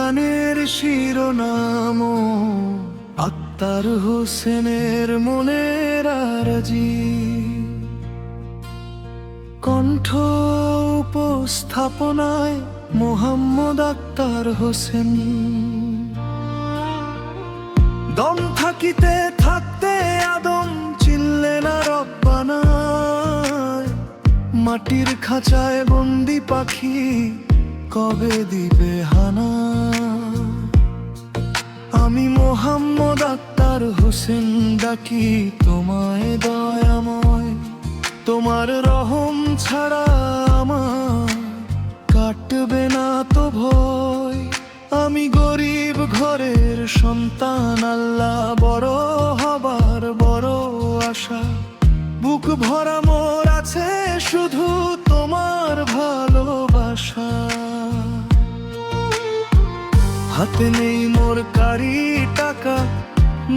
গানের শিরোনাম আক্তার হোসেনের মনের আরজি। কণ্ঠ উপস্থাপনায় মোহাম্মদ আক্তার হোসেন। দম থাকিতে থাকতে আদম চিনলে না রব্বানা, মাটির খাঁচায় বন্দি পাখি কবে দিবে হানা। আমি মোহাম্মদ আক্তার হোসেন ডাকি তোমায় দয়াময়, তোমার রহম ছাড়া আমার কাটবে না তো ভয়। আমি গরিব ঘরের সন্তান, আল্লাহ বড় হবার বড় আশা। বুক ভরা মোর আছে শুধু তোমার ভালোবাসা। হাতে নেই মোর কারি টাকা,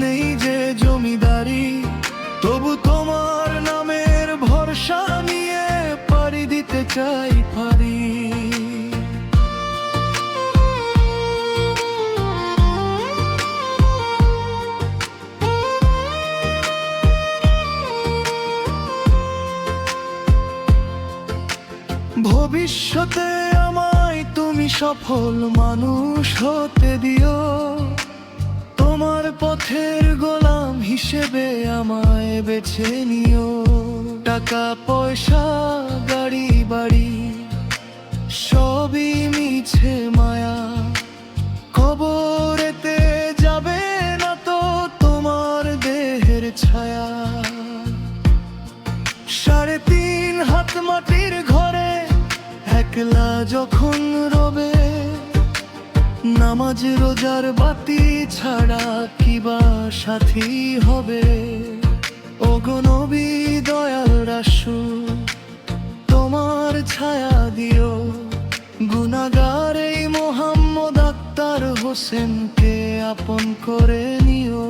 নেই যে জমিদারি, তবু তোমার নামের ভরসা নিয়ে পাড়ি দিতে চাই পারি। ভবিষ্যতে আমায় তুমি সফল মানুষ হতে দিও, তোমার পথের গোলাম হিসেবে আমায় বেছে নিও। টাকা পয়সা গাড়ি বাড়ি সবই মিছে মায়া, কবরেতে যাবে না তো তোমার দেহের ছায়া। 3.5 হাত মাটির ঘরে একলা যখন রবে, নামাজ রোজার বাতি ছাড়া কিবা সাথী হবে। ওগো নবী দয়াল রাসূল, তোমার ছায়া দিও। গুনাহগার এই মোহাম্মদ আক্তার হোসেনকে আপন করে নিও।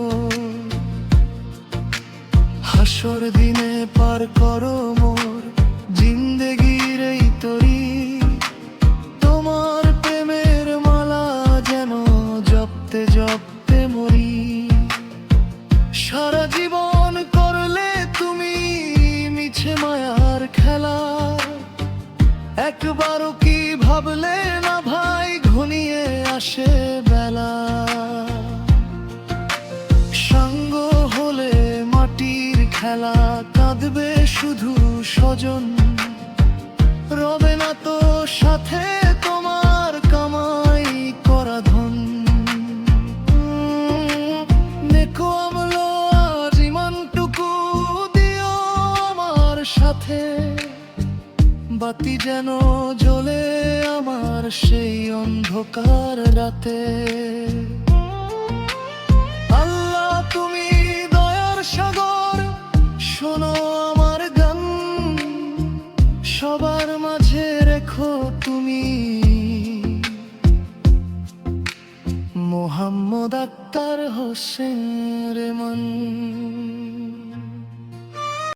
হাসর দিনে পার করো মোর জিন্দেগির এই তরি, তোমার প্রেমের মালা যেন জপতে জপতে মরি। সারা জীবন করলে তুমি মিছে মায়ার খেলা, একবারও কি ভাবলে না ভাই ঘনিয়ে আসে বেলা। সাঙ্গ হলে মাটির খেলা, কাঁদবে শুধু স্বজন, রবে না তো সাথে তোমার কামাই করা ধন। নেকো আমলো আজ ইমানটুকু দিও আমার সাথে, বাতি যেন জ্বলে আমার সেই অন্ধকার রাতে। আল্লাহ তুমি দয়ার সাগর, শোনো আমার গান, সবার মাঝে রেখো তুমি মোহাম্মদ আক্তার হোসেনের মন।